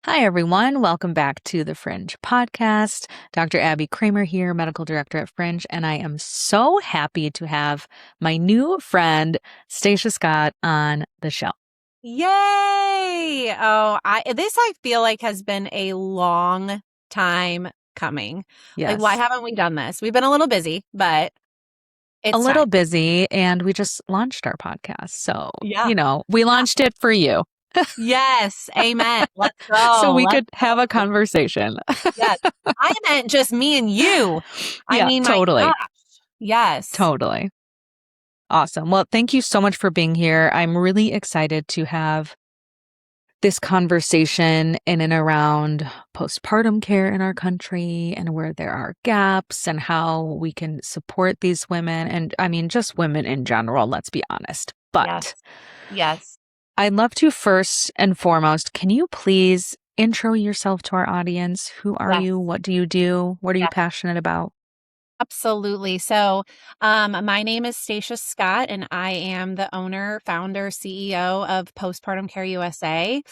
Hi, everyone. Welcome back to the Fringe podcast. Dr. Abby Kramer here, medical director at Fringe, and I am so happy to have my new friend, Stacia Scott, on the show. Yay! This I feel like has been a long time coming. Like, why Yes. haven't we done this? We've been a little busy, but A it's little time. busy, and we just launched our podcast. So, Yeah. we launched it for you. Yes. Amen. Let's So go. we Let's could have a go. conversation. Yes. I meant just me and you. I Yeah, mean, my totally. gosh. Yes. Totally. Awesome. Well, thank you so much for being here. I'm really excited to have this conversation in and around postpartum care in our country and where there are gaps and how we can support these women. And I mean, just women in general, let's be honest. Yes. But Yes. I'd love to first and foremost, can you please intro yourself to our audience? Who are Yes. you? What do you do? What are you Yes. passionate about? Absolutely. My name is Stacia Scott, and I am the owner, founder, CEO of Postpartum Care USA.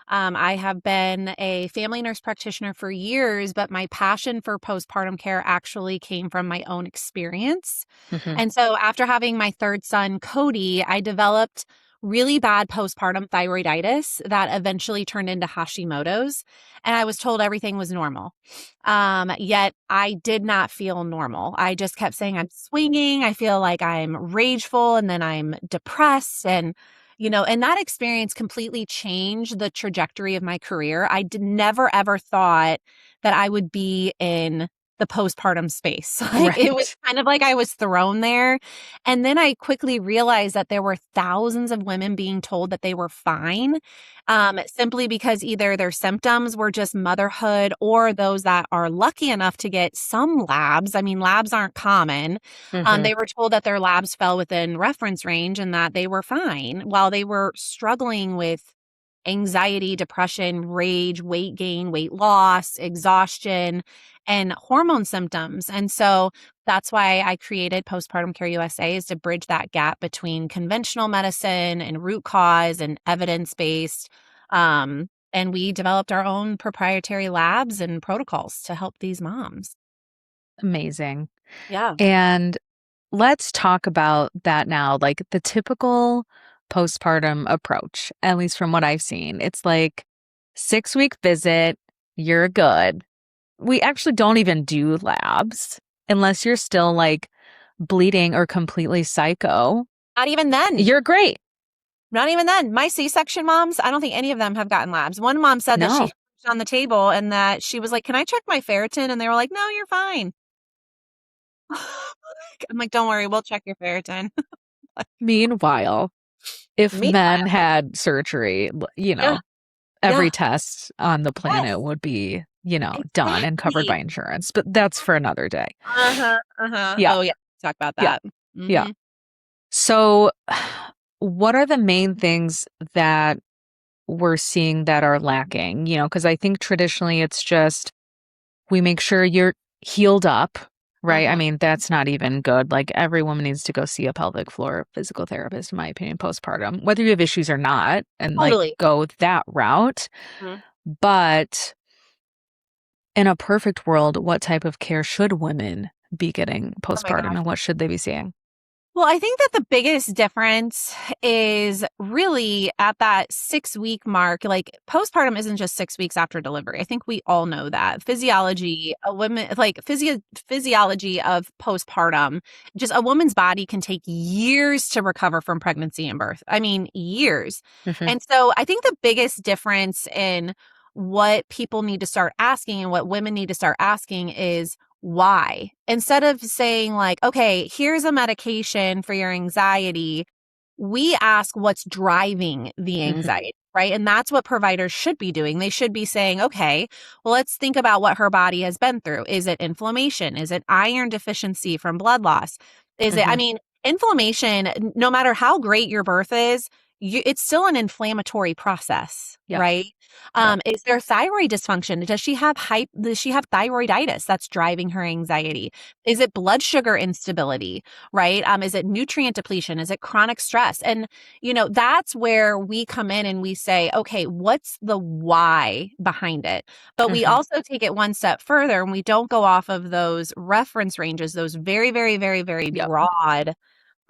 I have been a family nurse practitioner for years, but my passion for postpartum care actually came from my own experience. Mhm. And so after having my third son, Cody, I developed really bad postpartum thyroiditis that eventually turned into Hashimoto's. And I was told everything was normal. Yet I did not feel normal. I just kept saying, I'm swinging. I feel like I'm rageful and then I'm depressed. And that experience completely changed the trajectory of my career. I never ever thought that I would be in the postpartum space. It was Right. kind of like I was thrown there. And then I quickly realized that there were thousands of women being told that they were fine, simply because either their symptoms were just motherhood or those that are lucky enough to get some labs. I mean, labs aren't common. Mhm. They were told that their labs fell within reference range and that they were fine while they were struggling with anxiety, depression, rage, weight gain, weight loss, exhaustion, and hormone symptoms. And so that's why I created Postpartum Care USA, is to bridge that gap between conventional medicine and root cause and evidence-based. And we developed our own proprietary labs and protocols to help these moms. Amazing. Yeah. And let's talk about that now. Like the typical postpartum approach, at least from what I've seen, it's like 6-week visit, you're good. We actually don't even do labs unless you're still like bleeding or completely psycho. Not even then. You're great. Not even then. My C-section moms, I don't think any of them have gotten labs. One mom said that she No. on the table and that she was like, "Can I check my ferritin?" And they were like, "No, you're fine." I'm like, "Don't worry, we'll check your ferritin." Meanwhile, if men Meanwhile, had surgery, yeah, every yeah, test on the planet yes, would be, done and covered by exactly. insurance. But that's for another day. Uh-huh, uh-huh. Yeah. Oh, yeah, talk about Yeah. that. Yeah. Mhm. So, what are the main things that we're seeing that are lacking? Because I think traditionally it's just we make sure you're healed up, right? I Mhm. mean, that's not even good. Like, every woman needs to go see a pelvic floor physical therapist, in my opinion, postpartum, whether you have issues or not, and like Totally. go that route. Mhm. But in a perfect world, what type of care should women be getting Oh my postpartum gosh. and what should they be seeing? Well, I think that the biggest difference is really at that 6-week mark. Like, postpartum isn't just 6 weeks after delivery. I think we all know that. Physiology, a woman, like physiology of postpartum, just a woman's body can take years to recover from pregnancy and birth. I mean, years. Mhm. And so I think the biggest difference in what people need to start asking and what women need to start asking is, why? Instead of saying like, okay, here's a medication for your anxiety, we ask what's driving the Mhm. anxiety, right? And that's what providers should be doing. They should be saying, okay, well, let's think about what her body has been through. Is it inflammation? Is it iron deficiency from blood loss? I Mhm. mean, inflammation, no matter how great your birth is, it's still an inflammatory process, Yep. right? Yep. Is there thyroid dysfunction? Does she have thyroiditis that's driving her anxiety? Is it blood sugar instability, right? Is it nutrient depletion? Is it chronic stress? And, that's where we come in and we say, okay, what's the why behind it? But we also take it one step further and we don't go off of those reference ranges, those very, very, very, very Yep. broad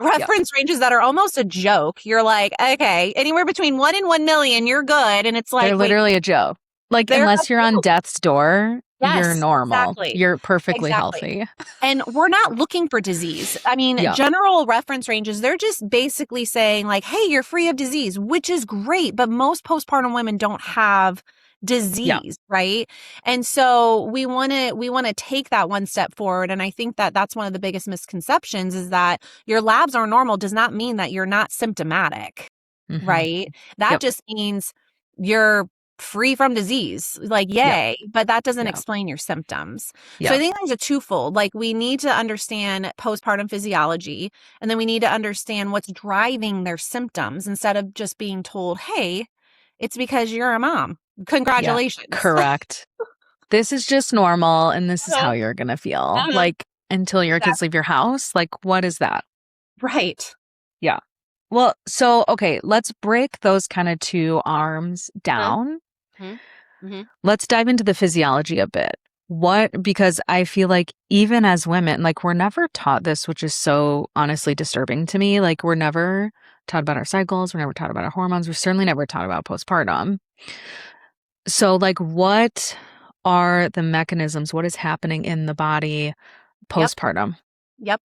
Yep. reference ranges that are almost a joke. You're like, okay, anywhere between 1 and 1 million, you're good. And it's like, They're wait, literally a joke. Like, they're a unless you're on joke. death's door, you're Yes, normal. exactly. You're perfectly Exactly. healthy. And we're not looking for disease. I mean, Yep. general reference ranges, they're just basically saying like, hey, you're free of disease, which is great. But most postpartum women don't have disease, right? And so we want to take that one step forward. And I think that that's one of the biggest misconceptions is that your labs are normal does not mean that you're not symptomatic, right? That Yep. just means you're free from disease, like, yay, but that doesn't explain your symptoms. So I think there's a twofold, like we need to understand postpartum physiology, and then we need to understand what's driving their symptoms instead of just being told, hey, it's because you're a mom. Congratulations. Yeah, correct. This is just normal and this is how you're going to feel. Like until your kids leave your house. Like, what is that? Right. Yeah. Well, so, okay, let's break those kind of two arms down. Let's dive into the physiology a bit. Because I feel like even as women, like we're never taught this, which is so honestly disturbing to me. Like we're never taught about our cycles. We're never taught about our hormones. We're certainly never taught about postpartum. So like what are the mechanisms? What is happening in the body postpartum? Yep.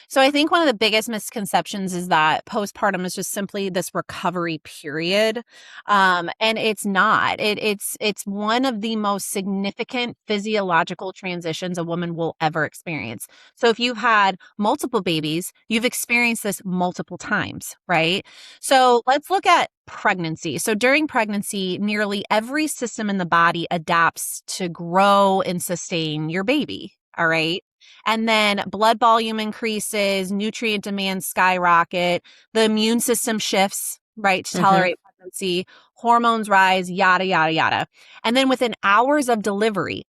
So I think one of the biggest misconceptions is that postpartum is just simply this recovery period. And it's not. It's one of the most significant physiological transitions a woman will ever experience. So if you've had multiple babies, you've experienced this multiple times, right? So let's look at pregnancy. So during pregnancy, nearly every system in the body adapts to grow and sustain your baby. All right. And then blood volume increases, nutrient demand skyrocket, the immune system shifts, right, to tolerate pregnancy, hormones rise, yada, yada, yada. And then within hours of delivery,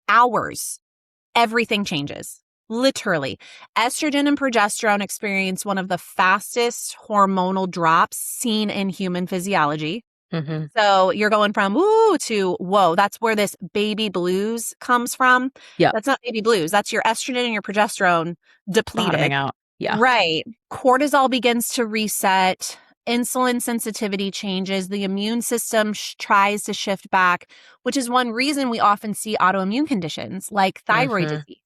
everything changes. Literally. Estrogen and progesterone experience one of the fastest hormonal drops seen in human physiology. So you're going from ooh to whoa. That's where this baby blues comes from. Yeah. That's not baby blues. That's your estrogen and your progesterone depleted. Bottoming out. Yeah. Right. Cortisol begins to reset. Insulin sensitivity changes. The immune system tries to shift back, which is one reason we often see autoimmune conditions like thyroid disease.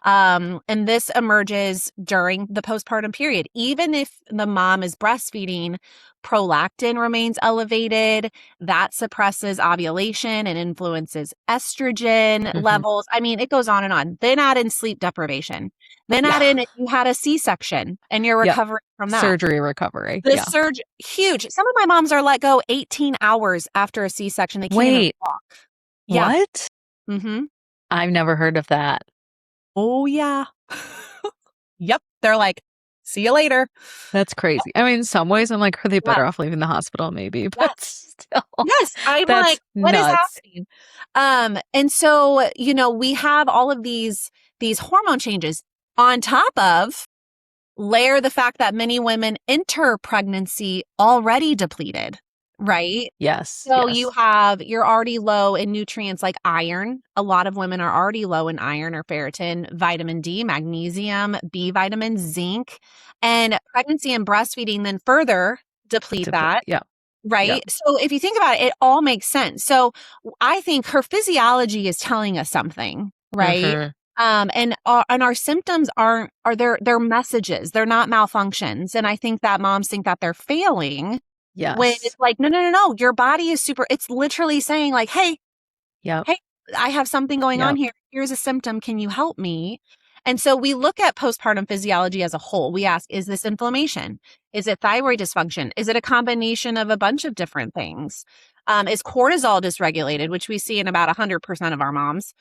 And this emerges during the postpartum period. Even if the mom is breastfeeding, prolactin remains elevated. That suppresses ovulation and influences estrogen levels. I mean, it goes on and on. Then add in sleep deprivation. Then add in if you had a C-section and you're recovering from that. Surgery recovery. The surge, huge. Some of my moms are let go 18 hours after a C-section. They can't even walk. Yeah. What? I've never heard of that. Oh, yeah. Yep. They're like, see you later. That's crazy. I mean, in some ways, I'm like, are they better off leaving the hospital? Maybe, but still. Yes. I'm like, what is happening? And so, we have all of these hormone changes on top of layer the fact that many women enter pregnancy already depleted. Right? Yes. So you're already low in nutrients like iron. A lot of women are already low in iron or ferritin, vitamin D, magnesium, B vitamin, zinc, and pregnancy and breastfeeding then further deplete that. Yeah. Right. Yep. So if you think about it, it all makes sense. So I think her physiology is telling us something, right? And our symptoms are they're messages. They're not malfunctions. And I think that moms think that they're failing. Yes. When it's like, no, your body is it's literally saying like, hey, I have something going on here. Here's a symptom. Can you help me? And so we look at postpartum physiology as a whole. We ask, is this inflammation? Is it thyroid dysfunction? Is it a combination of a bunch of different things? Is cortisol dysregulated, which we see in about 100% of our moms?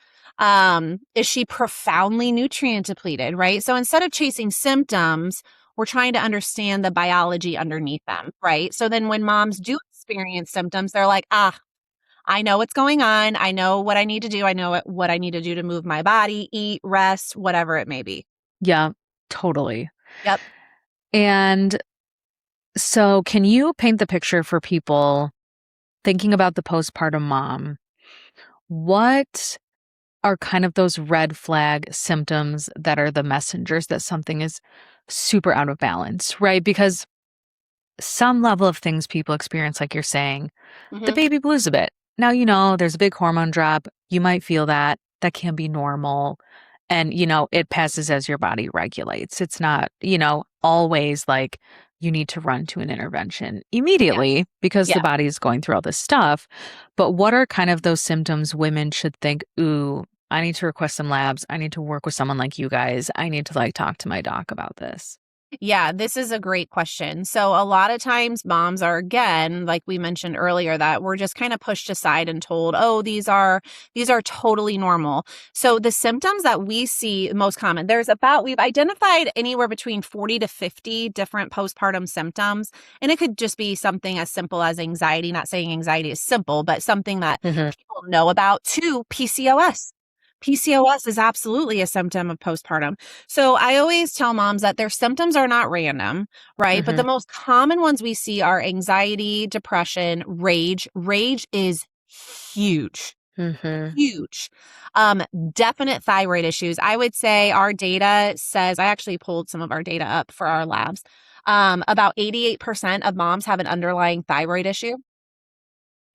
Is she profoundly nutrient depleted, right? So instead of chasing symptoms, we're trying to understand the biology underneath them, right? So then when moms do experience symptoms, they're like, I know what's going on. I know what I need to do. I know what I need to do to move my body, eat, rest, whatever it may be. Yeah, totally. Yep. And so can you paint the picture for people thinking about the postpartum mom? What are kind of those red flag symptoms that are the messengers that something is super out of balance, right? Because some level of things people experience, like you're saying, the Hmm. baby blues a bit. Now, there's a big hormone drop. You might feel that. That can be normal. And, it passes as your body regulates. It's not, always like you need to run to an intervention Yeah. immediately because the Yeah. body is going through all this stuff. But what are kind of those symptoms women should think, ooh, I need to request some labs. I need to work with someone like you guys. I need to talk to my doc about this. Yeah, this is a great question. So a lot of times moms are, again, like we mentioned earlier, that we're just kind of pushed aside and told, "Oh, these are totally normal." So the symptoms that we see most common, we've identified anywhere between 40 to 50 different postpartum symptoms, and it could just be something as simple as anxiety, not saying anxiety is simple, but something that Hmm. people know about, to PCOS. PCOS is absolutely a symptom of postpartum. So I always tell moms that their symptoms are not random, right? But Hmm. the most common ones we see are anxiety, depression, rage. Rage is huge. Hmm. Huge. Definite thyroid issues. I would say our data says, I actually pulled some of our data up for our labs. About 88% of moms have an underlying thyroid issue.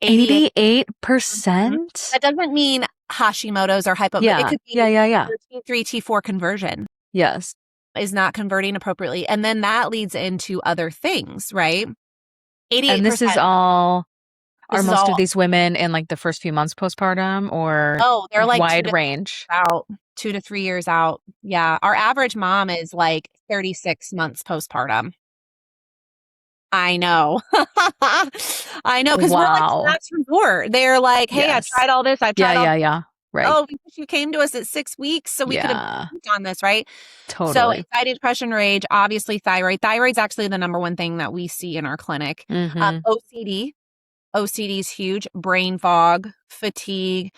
88. Mhm. 88%? That doesn't mean Hashimoto's or it Yeah. could be Yeah. Yeah. Yeah. your T3, T4 conversion Yes. is not converting appropriately. And then that leads into other things, right? And this is 88%. all, This are is most of all, these women in the first few months postpartum or oh, they're like wide range? out, 2 to 3 years out. Yeah. Our average mom is like 36 months postpartum. I know. I know. Cause we're like the Wow. last resort. They're like, hey, I've Yes. tried all this. I've Yeah. tried all Yeah. this. Yeah. Right. Oh, we wish you came to us at 6 weeks so we could have Yeah. moved on this, right? So Totally. anxiety, depression, rage, obviously thyroid. Thyroid's actually the number one thing that we see in our clinic. Hmm. OCD. OCD is huge. Brain fog, fatigue,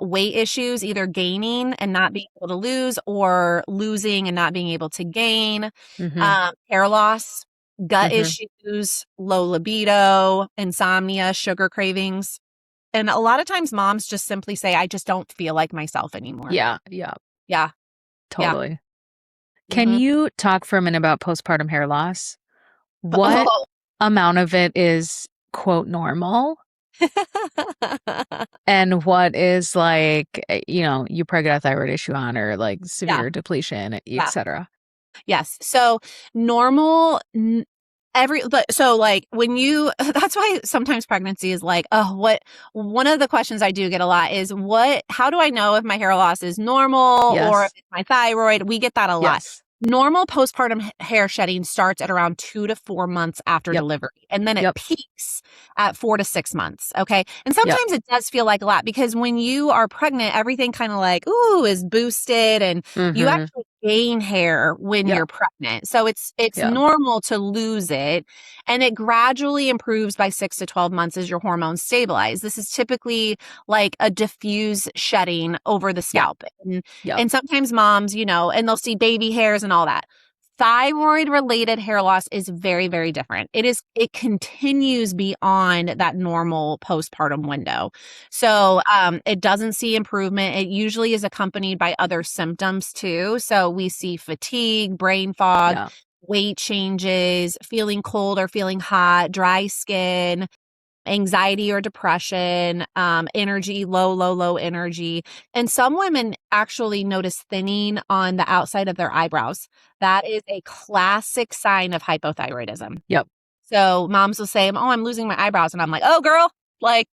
weight issues, either gaining and not being able to lose, or losing and not being able to gain, Hmm. hair loss, gut Hmm. issues, low libido, insomnia, sugar cravings. And a lot of times moms just simply say, I just don't feel like myself anymore. Yeah. Yeah. Yeah. Yeah. Totally. Can Hmm. you talk for a minute about postpartum hair loss? What Oh. amount of it is, quote, normal? And what is you probably got a thyroid issue on or Yeah. severe depletion, et Yeah. cetera. Yes. So normal, when you, that's why sometimes pregnancy is like, one of the questions I do get a lot is how do I know if my hair loss is normal or if Yes. it's my thyroid? We get that a lot. Yes. Normal postpartum hair shedding starts at around 2 to 4 months after Yep. delivery, and then it Yep. peaks at 4 to 6 months. Okay. And Yep. sometimes it does feel like a lot because when you are pregnant, everything kind of is boosted, and you Mhm. actually gain hair when Yep. you're pregnant. So it's Yep. normal to lose it, and it gradually improves by 6 to 12 months as your hormones stabilize. This is typically like a diffuse shedding over the Yep. scalp. And Yep. and sometimes moms, and they'll see baby hairs and all that. Thyroid related hair loss is very, very different. It continues beyond that normal postpartum window. So it doesn't see improvement. It usually is accompanied by other symptoms too. So we see fatigue, brain fog, Yeah. weight changes, feeling cold or feeling hot, dry skin, anxiety or depression, energy, low energy. And some women actually notice thinning on the outside of their eyebrows. That is a classic sign of hypothyroidism. Yep. So moms will say, oh, I'm losing my eyebrows. And I'm like, oh, girl, let's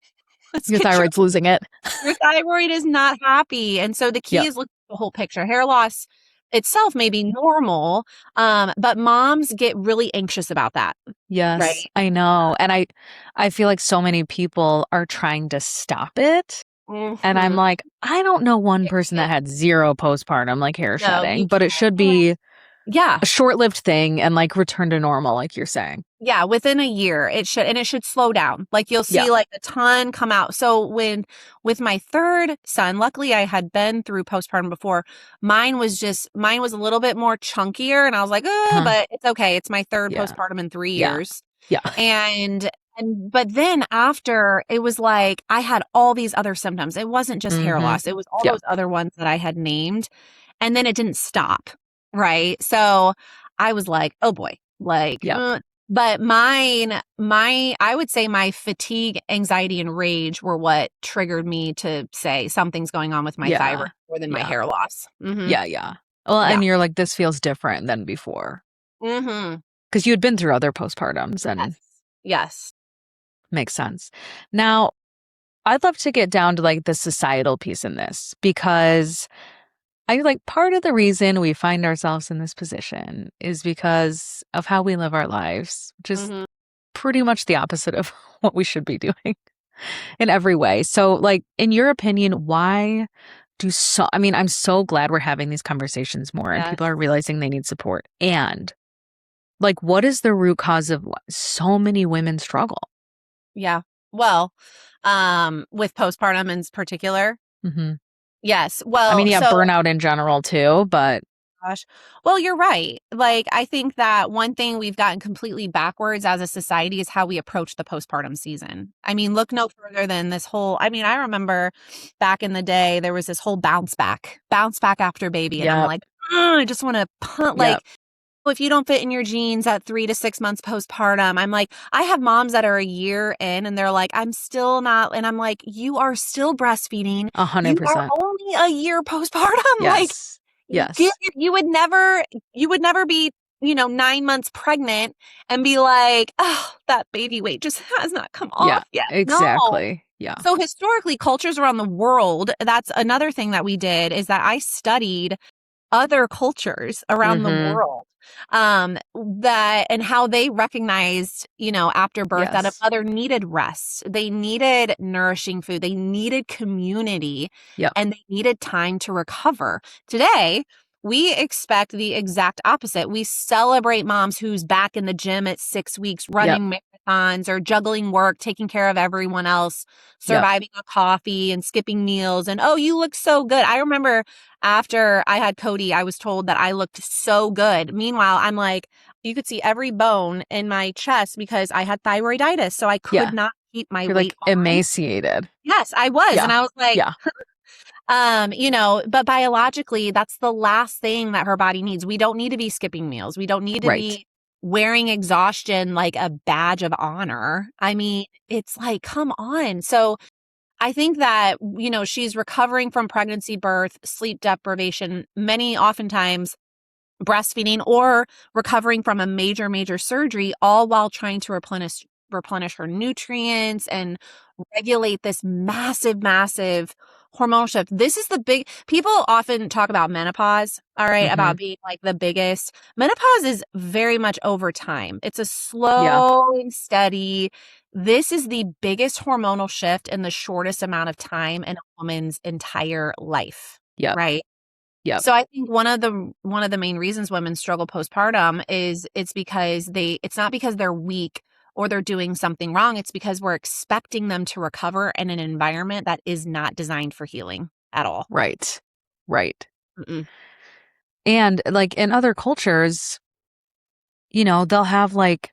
Your get thyroid's losing it. your thyroid is not happy. And so the key Yep. is looking at the whole picture. Hair loss itself may be normal, but moms get really anxious about that. Yes, Right. I know. And I feel like so many people are trying to stop it. And I'm Mhm. like, I don't know one person that had zero postpartum hair No, shedding, you but it should can't. be Yeah. a short-lived thing and like return to normal, like you're saying. Yeah, within a year it should slow down. Like you'll Yeah. see like a ton come out. So with my third son, luckily I had been through postpartum before. Mine was a little bit more chunkier and I was like, "Oh, Huh. but it's okay. It's my third Yeah. postpartum in 3 Yeah. years." Yeah. But then after it was like I had all these other symptoms. It wasn't just hair Mm-hmm. loss. It was all Yeah. those other ones that I had named. And then it didn't stop. Right? So I was like, "Oh boy." Like, Yeah. but I would say my fatigue, anxiety, and rage were what triggered me to say something's going on with my Yeah. thyroid more than my Yeah. hair loss. Yeah. Yeah. Well, Yeah. and you're like, this feels different than before Mm-hmm. because you had been through other postpartums and Yes. Yes. makes sense. Now, I'd love to get down to like the societal piece in this because I feel like part of the reason we find ourselves in this position is because of how we live our lives, which is Mm-hmm. pretty much the opposite of what we should be doing in every way. So, like, in your opinion, why I mean, I'm so glad we're having these conversations more and people Yes. are realizing they need support. And, like, what is the root cause of what so many women struggle? Yeah. Well, with postpartum in particular. Hmm. Yes. I mean, Well, yeah, so burnout in general too, but gosh. Well, you're right. Like, I think that one thing we've gotten completely backwards as a society is how we approach the postpartum season. I mean, look no further than I remember back in the day, there was this whole bounce back after baby. And I'm yeah, like, "Ugh, I just want to punt, yeah, like, if you don't fit in your jeans at 3 to 6 months postpartum." I'm like, I have moms that are a year in and they're like, I'm still not. And I'm like, you are still breastfeeding. You are 100%. only a year postpartum. Like, Yes. Get Yes. you would never be, 9 months pregnant and be like, "Oh, that baby weight just has not come Yeah, off yet." No. exactly. Yeah. So historically, cultures around the world, that's another thing that we did is that I studied other cultures around the Mhm. world, that and how they recognized, after birth that a Yes. mother needed rest. They needed nourishing food. They needed community Yep. and they needed time to recover. Today, we expect the exact opposite. We celebrate moms who's back in the gym at 6 weeks, Yep. running marathons or juggling work, taking care of everyone else, Yep. surviving a coffee and skipping meals. And, oh, you look so good. I remember after I had Cody, I was told that I looked so good. Meanwhile, I'm like, you could see every bone in my chest because I had thyroiditis. So I could Yeah. not keep my You're weight like on. emaciated. Yes, I was. Yeah. And I was like, Yeah. but biologically, that's the last thing that her body needs. We don't need to be skipping meals. We don't need to Right. be wearing exhaustion like a badge of honor. I mean, it's like, come on. So I think that, she's recovering from pregnancy, birth, sleep deprivation, many oftentimes breastfeeding or recovering from a major, major surgery, all while trying to replenish her nutrients and regulate this massive, massive hormonal shift. This is the big people often talk about menopause, all right, Mhm. about being like the biggest. Menopause is very much over time. It's a Yeah. slow and steady. This is the biggest hormonal shift in the shortest amount of time in a woman's entire life, Yep. right? Yep. So I think one of the main reasons women struggle postpartum is it's not because they're weak or they're doing something wrong. It's because we're expecting them to recover in an environment that is not designed for healing at all. Right. Right. Mm-mm. And like in other cultures, they'll have like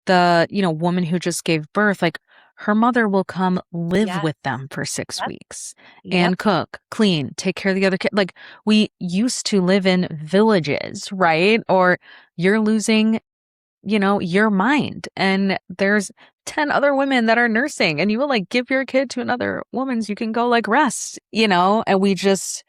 the, woman who just gave birth, like her mother will come live Yes. with them for 6 Yep. weeks Yep. and cook, clean, take care of the other kid. Like we used to live in villages, right? Or you're losing, your mind and there's 10 other women that are nursing and you will like give your kid to another woman so you can go like rest, and we just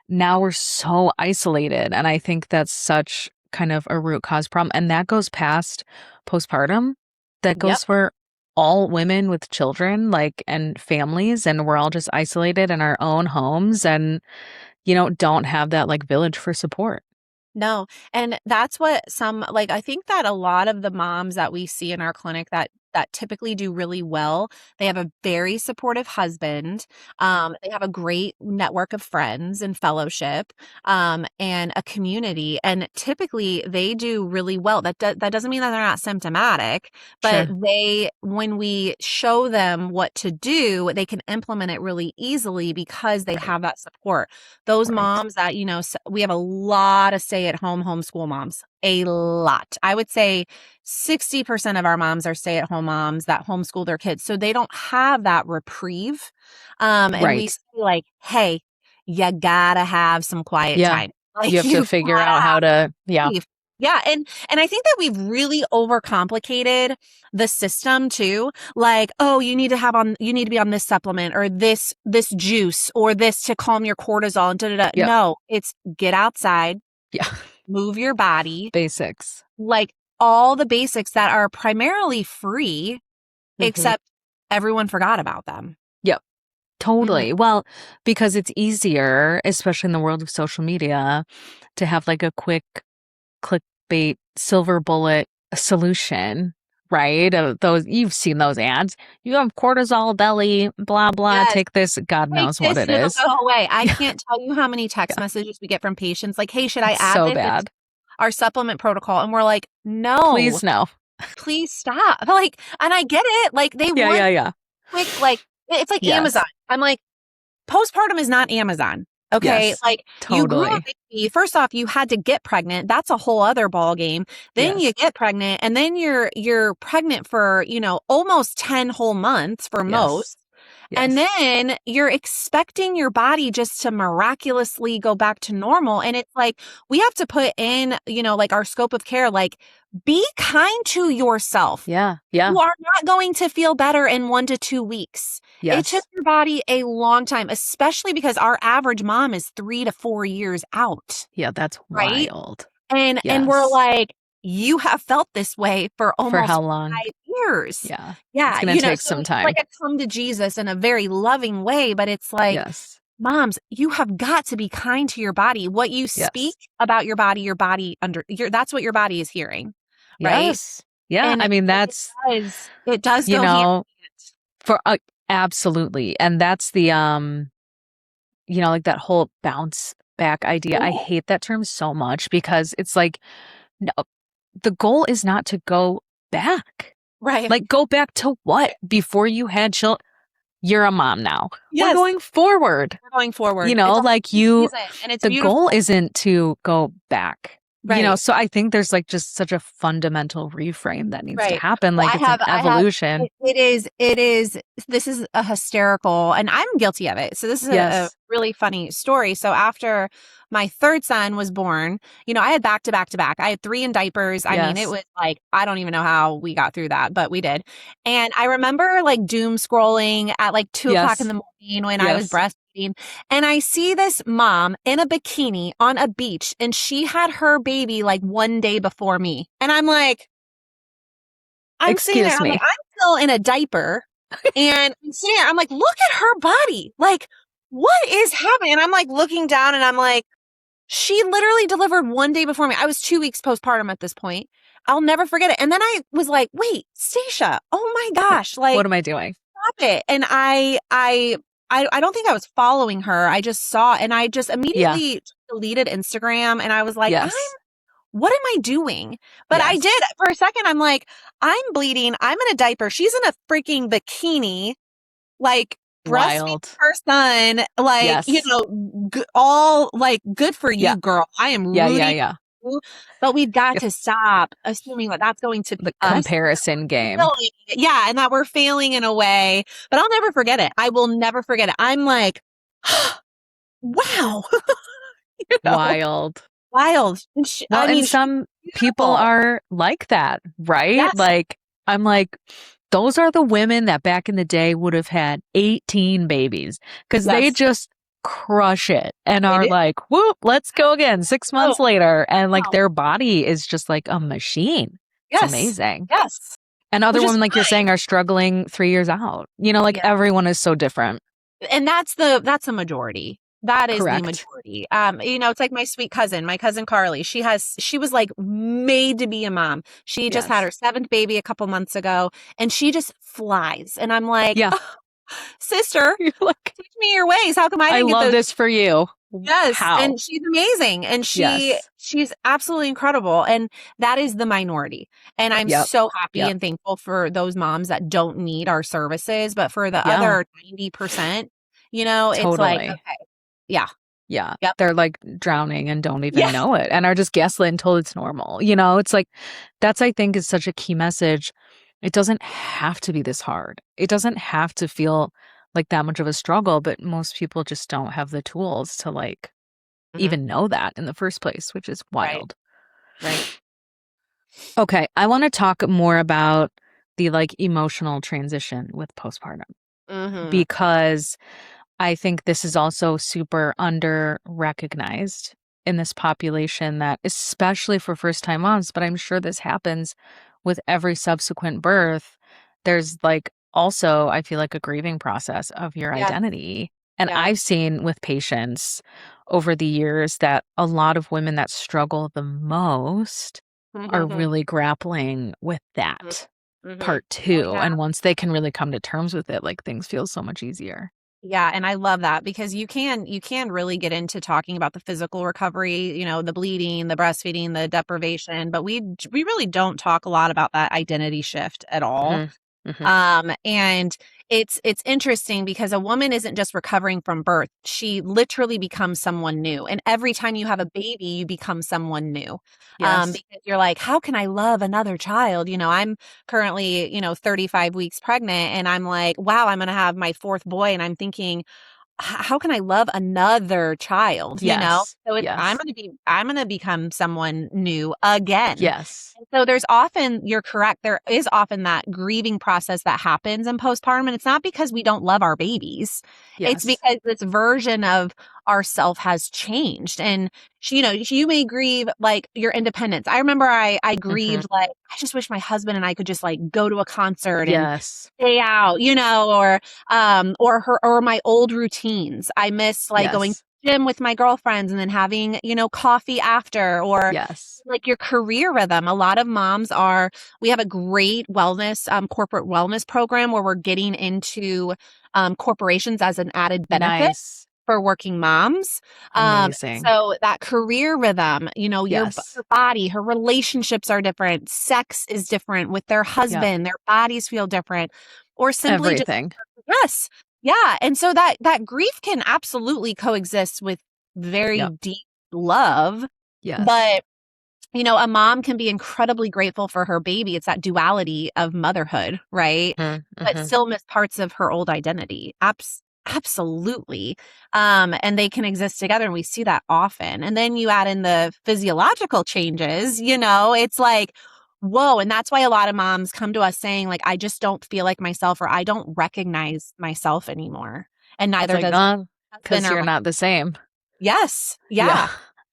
now we're so isolated. And I think that's such kind of a root cause problem. And that goes past postpartum. That Yep. goes for all women with children, like, and families. And we're all just isolated in our own homes and, don't have that like village for support. No. And that's what I think that a lot of the moms that we see in our clinic that that typically do really well, they have a very supportive husband. They have a great network of friends and fellowship, and a community. And typically they do really well. That doesn't mean that they're not symptomatic, but Sure. when we show them what to do, they can implement it really easily because they Right. have that support. Those Right. moms that, we have a lot of stay-at-home homeschool moms, a lot. I would say 60% of our moms are stay-at-home moms that homeschool their kids. So they don't have that reprieve. And we Right. say like, hey, you gotta have some quiet Yeah. time. You Like have to you figure gotta out how have to, yeah. reprieve. Yeah. And I think that we've really overcomplicated the system too. Like, oh, you need to be on this supplement or this juice or this to calm your cortisol and da da da. Yep. No, it's get outside, Yeah. move your body, Basics. like all the basics that are primarily free, Mhm. except everyone forgot about them. Yep. Mhm. Totally. Well, because it's easier, especially in the world of social media, to have like a quick clickbait silver bullet solution, right? Those you've seen those ads. You have cortisol belly, blah blah. Yes. Take this. God Take knows what this it and it'll is. go away. I Yeah, can't tell you how many text yeah. messages we get from patients like, "Hey, should I It's add so this into bad. our supplement protocol?" And we're like, "No, Please no. please stop." Like, and I get it. Like they Yeah, want yeah, yeah. quick, like it's like Amazon. Yes, I'm like, postpartum is not Amazon. Okay. yes, Like you grew a totally. baby. First off, you had to get pregnant. That's a whole other ball game. Then you Yes, get pregnant and then you're pregnant for, almost 10 whole months for yes, most. And yes. then you're expecting your body just to miraculously go back to normal. And it's like, we have to put in, like our scope of care, like be kind to yourself. Yeah, yeah, You are not going to feel better in 1 to 2 weeks. It took yes. your body a long time, especially because our average mom is 3 to 4 years out, Yeah, that's right? wild. And we're Yes. like, you have felt this way for For almost how long? 5 years. Yeah. It's Yeah, gonna take so some it's like time. a come to Jesus in a very loving way, but it's like, Yes. moms, you have got to be kind to your body. What you speak Yes. about your body that's what your body is hearing, right? Yes. Yeah, And I mean, it that's, does you go hand know, in hand. for absolutely. And that's the like that whole bounce back idea. I Ooh, hate that term so much because it's like, no, the goal is not to go back. right. Like go back to what? Before you had children? You're a mom now. We're Yes, going forward. we're going forward. It's a whole Like season and it's the goal beautiful. isn't to go back. Right. So I think there's like just such a fundamental reframe that needs to Right. happen. Well, Like it's an evolution. it is, this is a hysterical, and I'm guilty of it. So this is a Yes. really funny story. So after my third son was born, I had back to back to back. I had 3 in diapers. I mean, it Yes. was like, I don't even know how we got through that, but we did. And I remember like doom scrolling at like 2 o'clock in Yes. the morning when I was Yes. breastfeeding. And I see this mom in a bikini on a beach, and she had her baby like one day before me. And I'm like, I'm sitting there, Excuse I'm like, me. I'm still in a diaper. And I'm sitting there, I'm like, look at her body. Like, what is happening? And I'm like looking down and I'm like, she literally delivered one day before me. I was 2 weeks postpartum at this point. I'll never forget it. And then I was like, wait, Stacia, oh my gosh, like, What am I doing? stop it. And I don't think I was following her. I just saw, and I just Yeah. immediately deleted Instagram. And I was like, Yes. what am I doing? But I Yes. did for a second. I'm like, I'm bleeding. I'm in a diaper. She's in a freaking bikini, like breastfeeding Wild. her son. Like, Yes. all like, good for Yeah. you, girl. I am Yeah. Yeah. rooting Yeah. for you. But we've got Yep. to stop assuming that that's going to The be us. comparison game. Failing. Yeah. And that we're failing in a way. But I'll never forget it. I will never forget it. I'm like, wow. Wild. Wild. Well, I mean, and she's some people beautiful. are like that, right? Yes. Like, I'm like, those are the women that back in the day would have had 18 babies because they Yes. just crush it and They are do. like, whoop, let's go again 6 months Oh, later. And like wow. their body is just like a machine. It's Yes. amazing. Yes. And other Which is women, like you're fine. saying, are struggling 3 years out. Like Yeah. everyone is so different. And that's the majority. That is the Correct. majority. It's like my cousin Carly. She was like made to be a mom. She just had Yes. her seventh baby a couple months ago, and she just flies. And I'm like, Yeah. "Oh, sister, You're like, teach me your ways. How come I I didn't get love those?" this for you. Yes, How? and she's amazing, and Yes. she's absolutely incredible, and that is the minority, and I'm Yep. so happy Yep. and thankful for those moms that don't need our services, but for the Yeah. other 90%, it's like, Totally. okay, yeah, Yeah. yep, They're like drowning and don't even yeah, know it and are just gaslit until it's normal. It's like that's I think is such a key message. It doesn't have to be this hard. It doesn't have to feel like that much of a struggle, but most people just don't have the tools to like mhm, even know that in the first place, which is right, wild. right, Okay, I want to talk more about the like emotional transition with postpartum mhm, because I think this is also super under recognized in this population that especially for first time moms, but I'm sure this happens with every subsequent birth. There's like also, I feel like a grieving process of your yeah, identity. And yeah, I've seen with patients over the years that a lot of women that struggle the most are mhm, really grappling with mhm, that mhm. part Oh, too. yeah. And once they can really come to terms with it, like things feel so much easier. Yeah, and I love that because you can really get into talking about the physical recovery, the bleeding, the breastfeeding, the deprivation, but we really don't talk a lot about that identity shift at all. Mhm. Mhm. And it's interesting because a woman isn't just recovering from birth. She literally becomes someone new. And every time you have a baby, you become someone new. Yes. Because you're like, how can I love another child? I'm currently, 35 weeks pregnant and I'm like, wow, I'm going to have my fourth boy. And I'm thinking, how can I love another child, Yes. So it's Yes. I'm going to become someone new again. Yes. And so you're correct. There is often that grieving process that happens in postpartum. And it's not because we don't love our babies. It's Yes. because this version of ourself has changed. And you may grieve like your independence. I remember I Mhm. grieved like, I just wish my husband and I could just like go to a concert and Yes. stay out, or my old routines. I miss like going to Yes. the gym with my girlfriends and then having, coffee after, or Yes. like your career rhythm. A lot of we have a great corporate wellness program where we're getting into corporations as an added benefit Nice. for working moms. Amazing. So that career rhythm, Yes. her body, her relationships are different. Sex is different with their Yep. husband. Their bodies feel different, or simply just Everything. yes, yeah. And so that grief can absolutely coexist with very Yep. deep love, Yes. but a mom can be incredibly grateful for her baby. It's that duality of motherhood, right? Mhm. But Mhm. still miss parts of her old identity. Absolutely. And they can exist together, and we see that often. And then you add in the physiological changes, it's like, whoa. And that's why a lot of moms come to us saying, like, I just don't feel like myself, or I don't recognize myself anymore. And It's neither like, does my husband because or you're my, not the same. yes. Yeah. Yeah.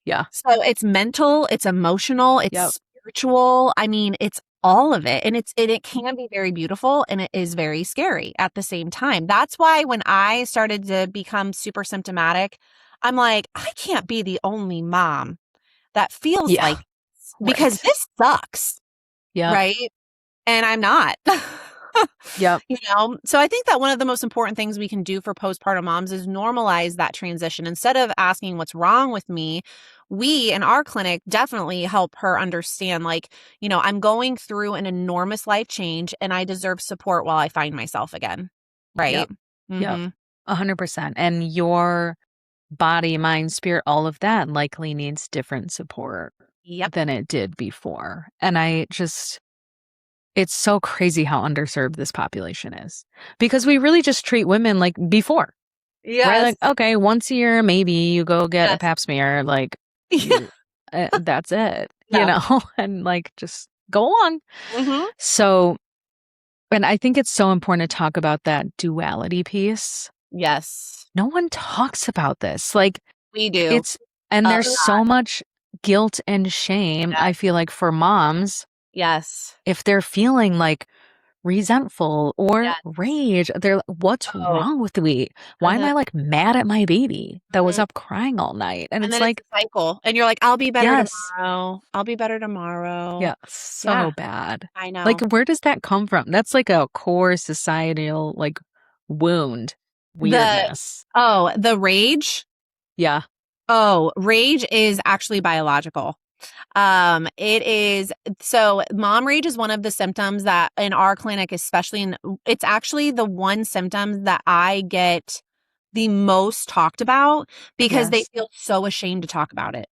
Yeah. So it's mental, it's emotional, Yep. it's spiritual. I mean, it's all of it. And it can be very beautiful and it is very scary at the same time. That's why when I started to become super symptomatic, I'm like, I can't be the only mom that feels Yeah. like this because Right. this sucks, Yep. right? And I'm not. Yep. So I think that one of the most important things we can do for postpartum moms is normalize that transition. Instead of asking what's wrong with me, we in our clinic definitely help her understand, like, I'm going through an enormous life change and I deserve support while I find myself again. Right. Yep. Yep. Mm-hmm. 100%. And your body, mind, spirit, all of that likely needs different support Yep. than it did before. And it's so crazy how underserved this population is because we really just treat women like before, right? Yes. Like, okay, once a year, maybe you go get a Yes. pap smear, like, Yeah. mm, that's it, Yeah. and like just go along. Mm-hmm. So, and I think it's so important to talk about that duality piece. Yes. No one talks about this. Like, We do. it's, and A there's lot. so much guilt and shame, I Yes. feel like, for moms Yes. if they're feeling like resentful or Yes. rage. They're like, what's Oh, wrong with me? Why and am then I like mad at my baby that was mhm, up crying all night? And and it's then it's like, a cycle, and you're like, "I'll be better yes, tomorrow. I'll be better tomorrow." yeah, Yeah, so bad. I Like, know. where does that come from? That's like a core societal like wound The weirdness. the rage? Yeah. Oh, rage is actually biological. It is so mom rage is one of the symptoms that in our clinic, especially it's actually the one symptom that I get the most talked about because they Yes. feel so ashamed to talk about it.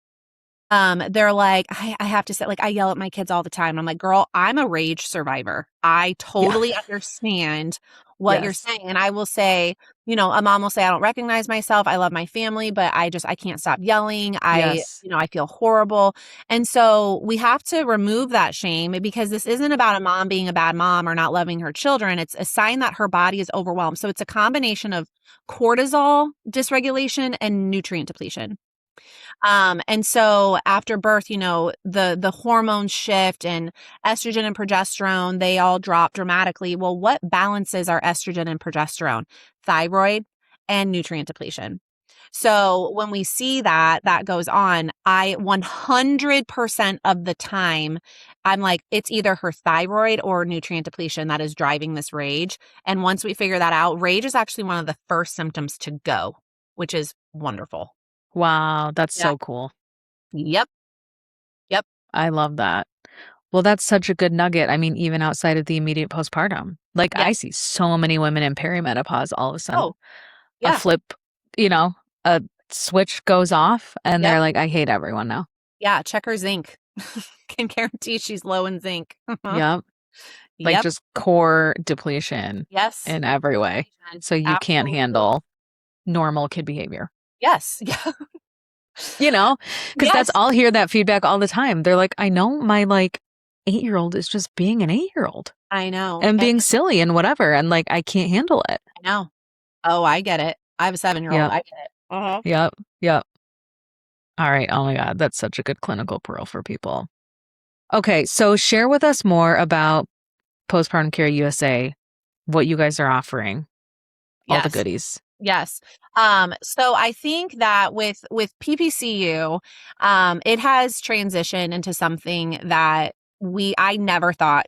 They're like, I have to say, like, I yell at my kids all the time. I'm like, girl, I'm a rage survivor. I Yeah. totally understand what you're Yes. saying. And I will say, a mom will say, I don't recognize myself. I love my family, but I can't stop yelling. Yes. I feel horrible. And so we have to remove that shame because this isn't about a mom being a bad mom or not loving her children. It's a sign that her body is overwhelmed. So it's a combination of cortisol dysregulation and nutrient depletion. And so after birth, the hormones shift and estrogen and progesterone, they all drop dramatically. Well, what balances our estrogen and progesterone? Thyroid and nutrient depletion. So when we see that goes on, I 100% of the time, I'm like, it's either her thyroid or nutrient depletion that is driving this rage. And once we figure that out, rage is actually one of the first symptoms to go, which is wonderful. Wow, that's Yeah. so cool. Yep. Yep. I love that. Well, that's such a good nugget. I mean, even outside of the immediate postpartum, like Yeah. I see so many women in perimenopause, all of a sudden Oh, a yeah. flip, you know, a switch goes off and Yep. they're like, I hate everyone now. Yeah. Check her zinc. Can guarantee she's low in zinc. Yep. Like Yep. just core depletion Yes. in every way. Depletion. So you can't Absolutely. handle normal kid behavior, Yes. Yeah. you know, because that's, Yes. I'll hear that feedback all the time. They're like, I know my like 8-year-old is just being an 8-year-old I know. and And being silly and whatever. And like, I can't handle it. I know. Oh, I get it. I have a 7-year-old. Yep. I get it. Uh-huh. Yep. Yep. All right. Oh my God. That's such a good clinical pearl for people. Okay. So share with us more about Postpartum Care USA, what you guys are offering, all the Yes. goodies. Yes. So I think that with PPCU, it has transitioned into something that I never thought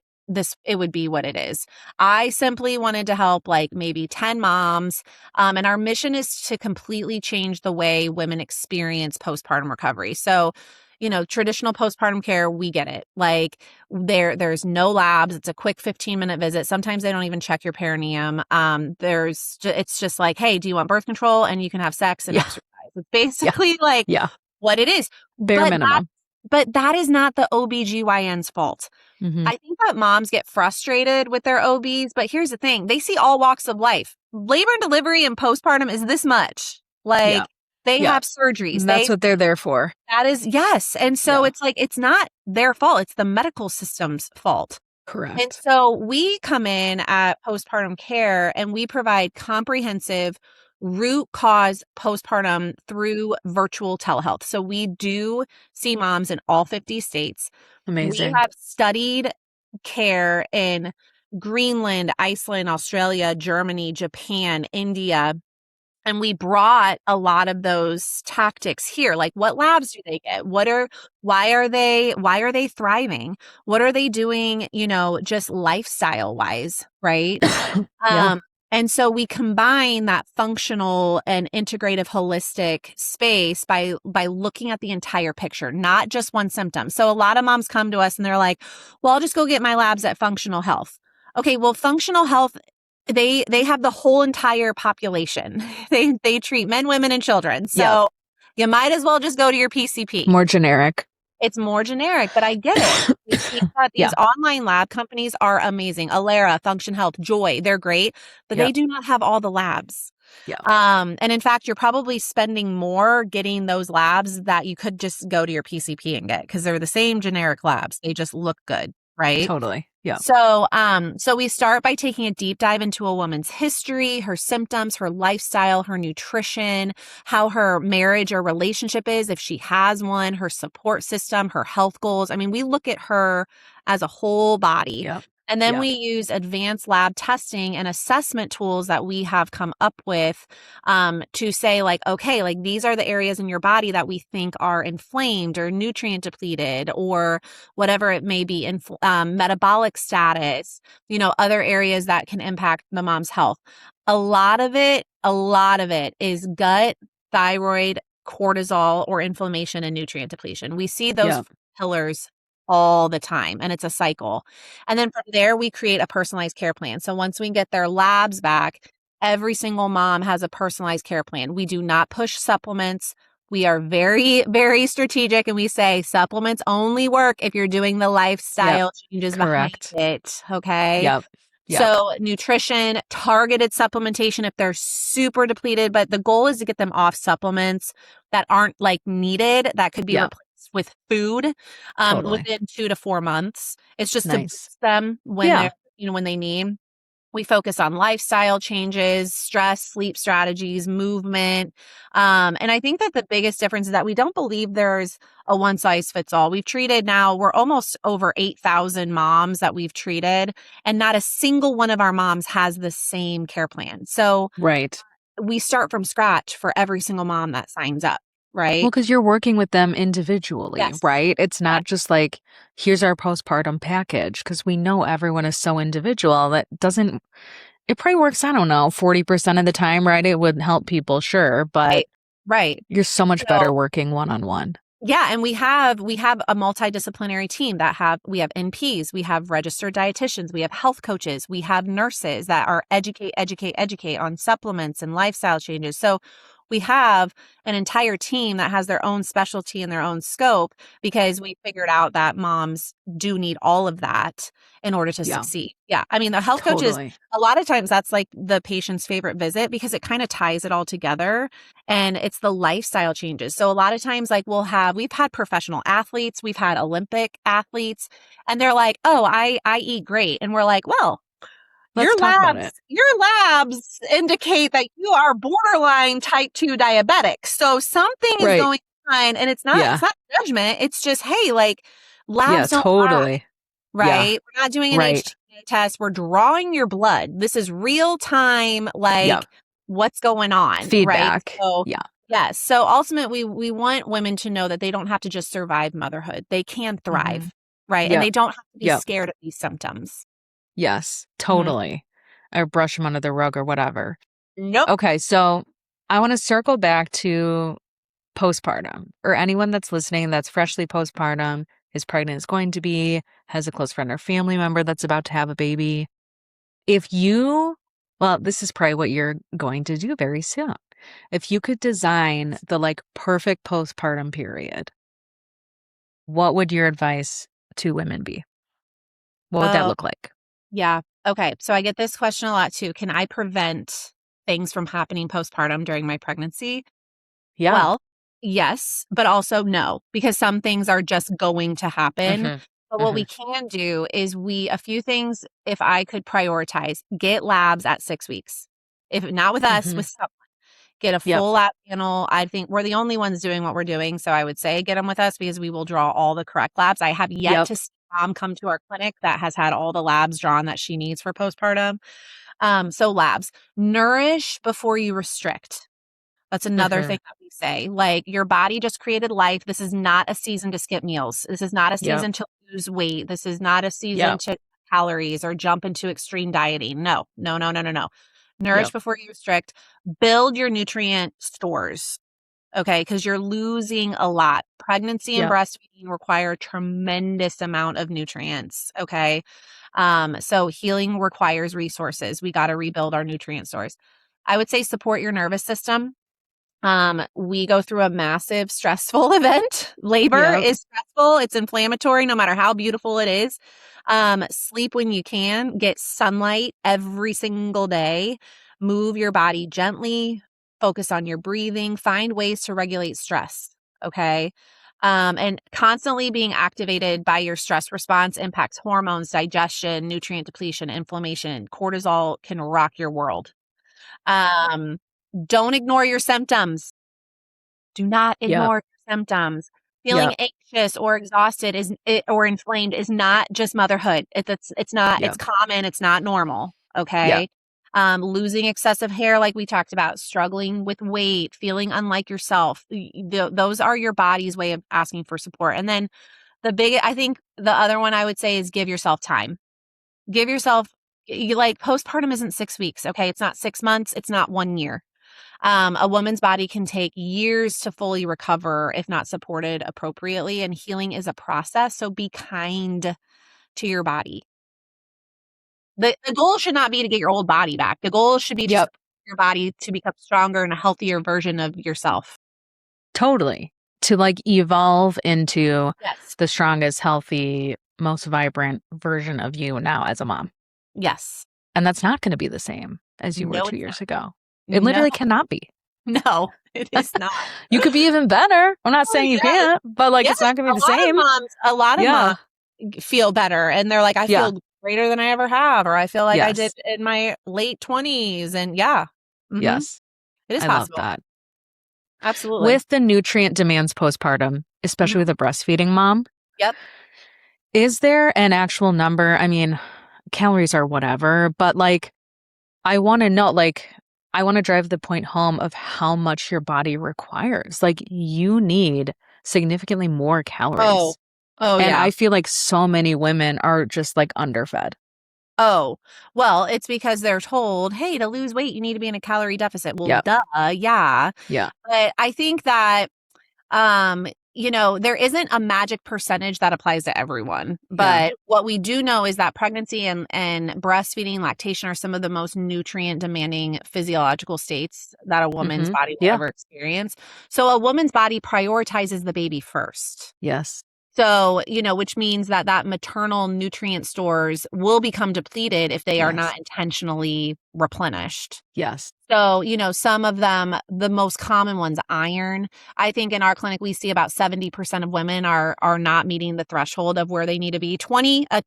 it would be what it is. I simply wanted to help like maybe 10 moms. And our mission is to completely change the way women experience postpartum recovery. So, traditional postpartum care, we get it. Like there's no labs. It's a quick 15-minute visit. Sometimes they don't even check your perineum. It's just like, hey, do you want birth control? And you can have sex and Yeah. exercise. It's Yeah. basically like Yeah. what it is. Bare minimum. But that is not the OBGYN's fault. Hmm. I think that moms get frustrated with their OBs, but here's the thing. They see all walks of life. Labor and delivery and postpartum is this much. Yeah. Like they Yeah. have surgeries. And that's what they're there for. That is, yes. And so Yeah. it's like, it's not their fault. It's the medical system's fault. And Correct. so we come in at postpartum care and we provide comprehensive root cause postpartum through virtual telehealth. So we do see moms in all 50 states. We Amazing. have studied care in Greenland, Iceland, Australia, Germany, Japan, India. And we brought a lot of those tactics here. Like what labs do they get? Why are they thriving? What are they doing, just lifestyle wise, right? Yeah. Um, and so we combine that functional and integrative holistic space by looking at the entire picture, not just one symptom. So a lot of moms come to us and they're like, well, I'll just go get my labs at functional health. Okay, well, functional health, they have the whole entire population. They treat men, women, and children. Yep. So you might as well just go to your PCP. More generic. It's more generic, but I get it. We see that Yeah. these online lab companies are amazing. Alera, Function Health, Joy, they're great, but they Yep. do not have all the labs. Yeah. And in fact, you're probably spending more getting those labs that you could just go to your PCP and get because they're the same generic labs. They just look good, right? Totally. Yeah. So we start by taking a deep dive into a woman's history, her symptoms, her lifestyle, her nutrition, how her marriage or relationship is, if she has one, her support system, her health goals. I mean, we look at her as a whole body. Yep. And then Yeah. we use advanced lab testing and assessment tools that we have come up with to say, like, okay, like these are the areas in your body that we think are inflamed or nutrient depleted or whatever it may be, metabolic status, other areas that can impact the mom's health. A lot of it is gut, thyroid, cortisol, or inflammation and nutrient depletion. We see those Yeah. pillars all the time, and it's a cycle. And then from there, we create a personalized care plan. So once we get their labs back, every single mom has a personalized care plan. We do not push supplements. We are very, very strategic, and we say supplements only work if you're doing the Yep. lifestyle changes behind Correct. it. Okay. Yep. Yep. So nutrition, targeted supplementation if they're super depleted, but the goal is to get them off supplements that aren't like needed, that could be Yep. replaced with food Totally. within 2 to 4 months. It's just to Nice. boost them when Yeah. they're, when they need. We focus on lifestyle changes, stress, sleep strategies, movement. And I think that the biggest difference is that we don't believe there's a one size fits all. We're almost over 8,000 moms that we've treated, and not a single one of our moms has the same care plan. So Right. we start from scratch for every single mom that signs up, Well, right? because you're working with them individually, Yes. right? It's not Correct. just like, here's our postpartum package, because we know everyone is so individual that doesn't, it probably works, I don't know, 40% of the time, right? It would help people, sure, but Right. Right. you're so much better So working one-on-one. yeah, and we have a multidisciplinary team we have NPs, we have registered dietitians, we have health coaches, we have nurses that are educate on supplements and lifestyle changes. So we have an entire team that has their own specialty and their own scope because we figured out that moms do need all of that in order to Yeah, succeed. Yeah. I mean, the health coaches, totally. a lot of times that's like the patient's favorite visit because it kind of ties it all together, and it's the lifestyle changes. So a lot of times, like we've had professional athletes, we've had Olympic athletes, and they're like, oh, I eat great. And we're like, well, Let's talk about it. your labs indicate that you are borderline type 2 diabetic. So something is Right. going on, and Yeah. it's not judgment. It's just, hey, like Yeah, labs don't lie, totally. Yeah. right? We're not doing an Right. HTA test. We're drawing your blood. This is real time, Yeah. like what's going on, right? Feedback. So Yeah. yes. So ultimately, we want women to know that they don't have to just survive motherhood. They can Mm-hmm. thrive, right? And Yep. they don't have to be Yep. scared of these symptoms. Yes, Mhm. totally. Or brush them under the rug or whatever. Nope. Okay, so I want to circle back to postpartum, or anyone that's listening that's freshly postpartum, is pregnant, is going to be, has a close friend or family member that's about to have a baby. Well, this is probably what you're going to do very soon. If you could design the like perfect postpartum period, what would your advice to women be? What would that Oh, look like? yeah. Okay. So I get this question a lot too. Can I prevent things from happening postpartum during my pregnancy? Yeah. Well, yes, but also no, because some things are just going to happen. Mm-hmm. But what Mm-hmm. we can do is a few things, if I could prioritize, get labs at 6 weeks. If not with us, Mm-hmm. with someone, get a Yep. full lab panel. I think we're the only ones doing what we're doing. So I would say get them with us because we will draw all the correct labs. I have yet Yep. to see a mom come to our clinic that has had all the labs drawn that she needs for postpartum. So labs. Nourish before you restrict. That's another Mm-hmm. thing that we say. Like, your body just created life. This is not a season to skip meals. This is not a Yep. season to lose weight. This is not a season Yep. to calories or jump into extreme dieting. No, no, no, no, no, no. Nourish Yep. before you restrict. Build your nutrient stores. Okay, because you're losing a lot. Pregnancy and Yep. breastfeeding require a tremendous amount of nutrients. Okay. So healing requires resources. We got to rebuild our nutrient stores. I would say support your nervous system. We go through a massive stressful event. Labor Yep. is stressful. It's inflammatory, no matter how beautiful it is. Sleep when you can, get sunlight every single day, move your body gently, focus on your breathing, find ways to regulate stress. Okay. And constantly being activated by your stress response impacts hormones, digestion, nutrient depletion, inflammation. Cortisol can rock your world. Um, don't ignore your symptoms. Do not Yep. ignore your symptoms. Feeling Yep. anxious or exhausted or inflamed is not just motherhood. It's not, it's Yep. common. It's not normal. Yep. Okay. Losing excessive hair, like we talked about, struggling with weight, feeling unlike yourself. Those are your body's way of asking for support. And then I think the other one I would say is give yourself time. Give yourself, postpartum isn't 6 weeks. Okay. It's not 6 months. It's not 1 year. A woman's body can take years to fully recover if not supported appropriately, and healing is a process. So be kind to your body. The goal should not be to get your old body back. The goal should be to Yep. support your body to become stronger and a healthier version of yourself. Totally. To evolve into Yes. the strongest, healthy, most vibrant version of you now as a mom. Yes. And that's not going to be the same as you were No, 2 it's years not. ago. It No, literally cannot be. no, it is not. You could be even better. I'm not Oh, saying you yes. can't, but Yes, it's not going to be the a same. lot of Yeah. moms feel better, and they're like, I Yeah. feel greater than I ever have, or I feel like I Yes. did in my late 20s. And yeah. Mhm. Yes. It is I love possible. that. Absolutely. With the nutrient demands postpartum, especially with a breastfeeding mom, Yep. is there an actual number? I mean, calories are whatever, but I want to know, I want to drive the point home of how much your body requires. You need significantly more calories. Oh, And yeah. I feel like so many women are just underfed. Oh, well, it's because they're told, hey, to lose weight, you need to be in a calorie deficit. Well, Yep. duh, yeah. Yeah. But I think that, there isn't a magic percentage that applies to everyone. But what we do know is that pregnancy and breastfeeding, lactation are some of the most nutrient demanding physiological states that a woman's body will ever experience. So a woman's body prioritizes the baby first. Yes. So, which means that maternal nutrient stores will become depleted if they are not intentionally replenished. Yes. So, some of them, the most common ones, iron. I think in our clinic, we see about 70% of women are not meeting the threshold of where they need to be. A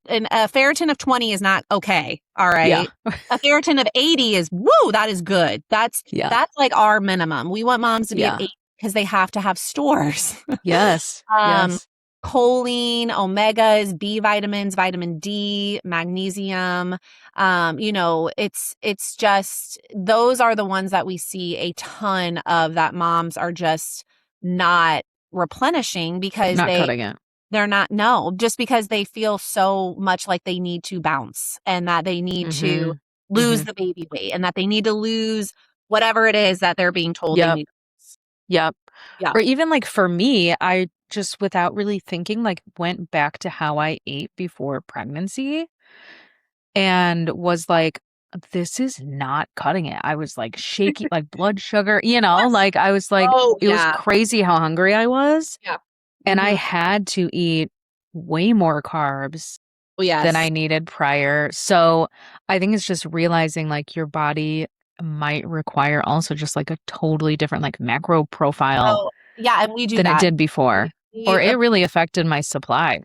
ferritin of 20 is not okay. All right. Yeah. A ferritin of 80 is, woo, that is good. That's like our minimum. We want moms to be at 80 because they have to have stores. Yes. Yes. Choline, omegas, B vitamins, vitamin D, magnesium. It's just, those are the ones that we see a ton of that moms are just not replenishing because Not cutting it. they're not, no, just because they feel so much like they need to bounce and that they need to lose the baby weight and that they need to lose whatever it is that they're being told they need. Yep. Yeah. Or even for me, I just without really thinking, went back to how I ate before pregnancy and was this is not cutting it. I was shaky, blood sugar, I was it was crazy how hungry I was. Yeah. And I had to eat way more carbs than I needed prior. So I think it's just realizing your body might require also just a totally different macro profile Oh, yeah, and we do than that. it did before. Or it really affected my supply.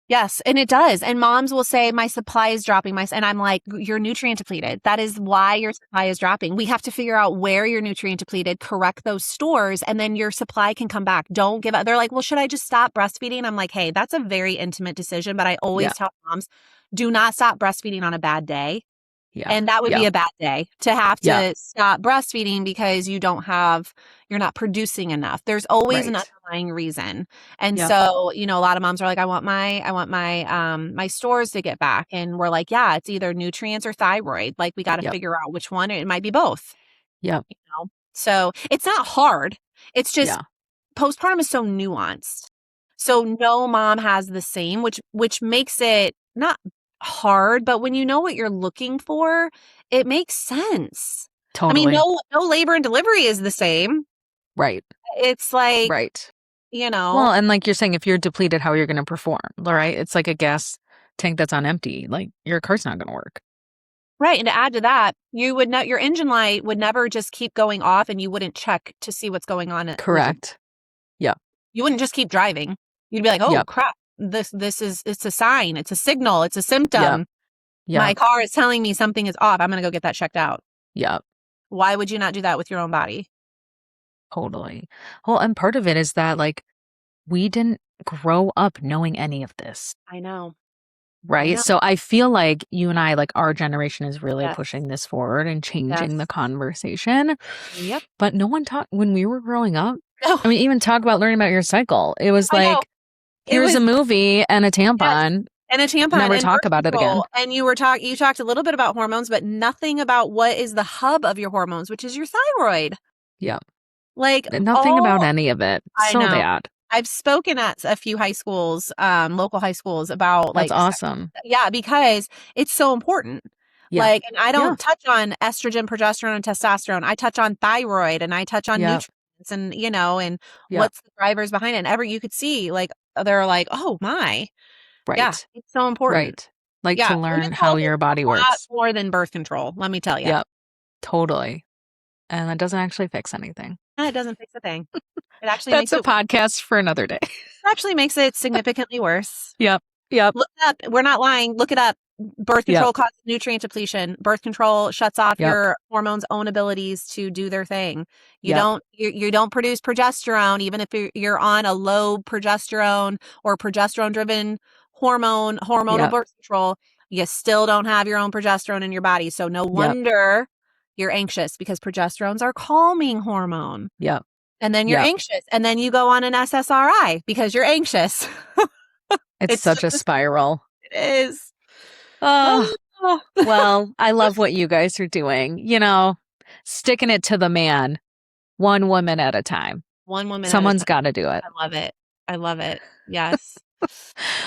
Yes, and it does. And moms will say, my supply is dropping. And I'm like, you're nutrient depleted. That is why your supply is dropping. We have to figure out where you're nutrient depleted, correct those stores, and then your supply can come back. Don't give up. They're like, well, should I just stop breastfeeding? I'm like, hey, that's a very intimate decision. But I always tell moms, do not stop breastfeeding on a bad day. Yeah. And that would be a bad day to have to stop breastfeeding because you're not producing enough. There's always an underlying reason. And so, a lot of moms are like, I want my stores to get back. And we're like, yeah, it's either nutrients or thyroid. We got to figure out which one. It might be both. Yep. So it's not hard. It's just postpartum is so nuanced. So no mom has the same, which makes it not hard, but when you know what you're looking for, it makes sense. Totally. I mean, no labor and delivery is the same. Right. It's right. Well, and you're saying, if you're depleted, how are you going to perform? Right. It's like a gas tank that's on empty. Your car's not going to work. Right. And to add to that, your engine light would never just keep going off and you wouldn't check to see what's going on. Correct. Yeah. You wouldn't just keep driving. You'd be like, oh, crap. It's a sign. It's a signal. It's a symptom. My car is telling me something is off. I'm going to go get that checked out. Yeah. Why would you not do that with your own body? Totally. Well, and part of it is that we didn't grow up knowing any of this. I know. I Right. know. So I feel like you and I, like our generation is really Yes. pushing this forward and changing the Yes. conversation. Yep. But no one talked when we were growing up. No. I mean, even talk about learning about your cycle. It was I know. like, It here's a was movie and a yes. tampon. And a tampon Never and talk birth about it again. control. And you talked a little bit about hormones, but nothing about what is the hub of your hormones, which is your thyroid. Yeah. Like Nothing about any of it. I So know. bad. I've spoken at a few high schools, local high schools about That's like awesome. yeah, because it's so important. Yeah. Like, and I Yeah. don't touch on estrogen, progesterone, and testosterone. I touch on thyroid and I touch on Yeah. nutrients and, you know, and Yeah. what's the drivers behind it. And you could see like, they're like, oh my, yeah, Right. it's so important. Right. Like Yeah. to Birth learn control how is your body a lot works. more than birth control. Let me tell you. Yep. Totally. And that doesn't actually fix anything. It doesn't fix a thing. It actually That's makes a it podcast for another day. actually makes it significantly worse. Yep. Yep. Look it up. We're not lying. Look it up. Birth Yep. control causes nutrient depletion. Birth control shuts off Yep. your hormones' own abilities to do their thing. You Yep. don't produce progesterone, even if you're on a low progesterone or progesterone driven hormonal Yep. birth control. You still don't have your own progesterone in your body. So no Yep. wonder you're anxious, because progesterone's our calming hormone. Yep. And then you're Yep. anxious, and then you go on an SSRI because you're anxious. It's such a spiral. It is. Oh, Oh. well, I love what you guys are doing. You know, sticking it to the man, one woman at a time. One woman at a Someone's time. got to do it. I love it. I love it. Yes.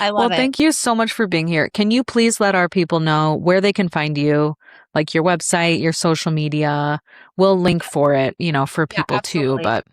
I Well, love it. thank you so much for being here. Can you please let our people know where they can find you, like your website, your social media? We'll link for it, you know, for Yeah, people too, absolutely. but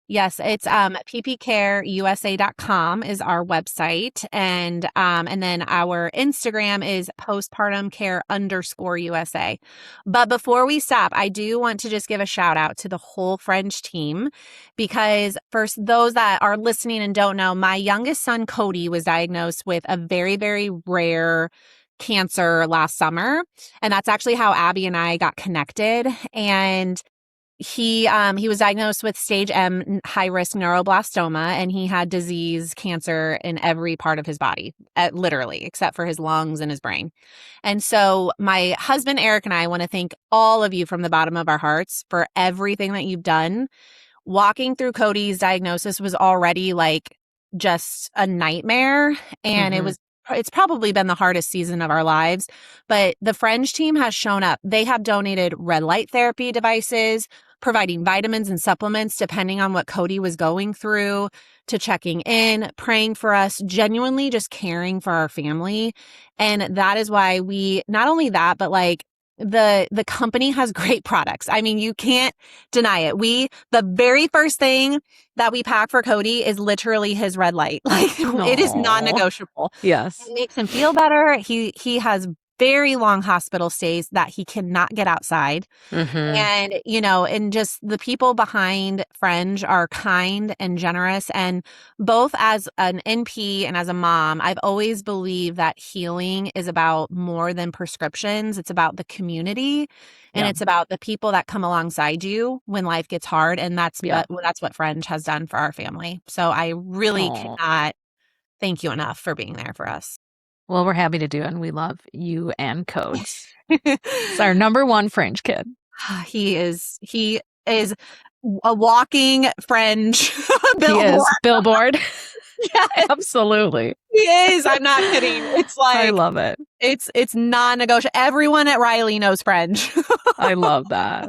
Yes, it's ppcareusa.com is our website. And then our Instagram is postpartum care _USA. But before we stop, I do want to just give a shout out to the whole French team, because for those that are listening and don't know, my youngest son, Cody, was diagnosed with a very, very rare cancer last summer. And that's actually how Abby and I got connected. And he was diagnosed with stage M high risk neuroblastoma, and he had disease, cancer in every part of his body, literally, except for his lungs and his brain. And so my husband, Eric, and I want to thank all of you from the bottom of our hearts for everything that you've done. Walking through Cody's diagnosis was already like just a nightmare. And it's probably been the hardest season of our lives, but the Fringe team has shown up. They have donated red light therapy devices, providing vitamins and supplements depending on what Cody was going through, to checking in, praying for us, genuinely just caring for our family. And that is why we, not only that, but like the company has great products. I mean, you can't deny it. The very first thing that we pack for Cody is literally his red light. Like it is non-negotiable. yes. It makes him feel better. He has very long hospital stays that he cannot get outside. And, you know, and just the people behind Fringe are kind and generous. And both as an NP and as a mom, I've always believed that healing is about more than prescriptions. It's about the community, and it's about the people that come alongside you when life gets hard. And that's what Fringe has done for our family. So I really cannot thank you enough for being there for us. Well, we're happy to do it, and we love you and Codes. It's our number one Fringe kid. He is a walking Fringe billboard. He is. Billboard. Yeah, absolutely. He is. I'm not kidding. It's like, I love it. It's non-negotiable. Everyone at Riley knows Fringe. I love that.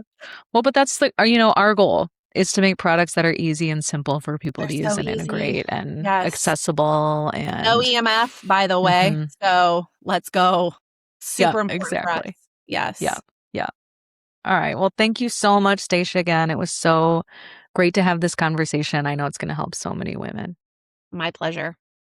Well, but that's our goal is to make products that are easy and simple for people to use and integrate and accessible, and no EMF, by the way. So let's go. Super important for us. Yes. Yeah. Yeah. All right. Well, thank you so much, Stacia, again. It was so great to have this conversation. I know it's going to help so many women. My pleasure.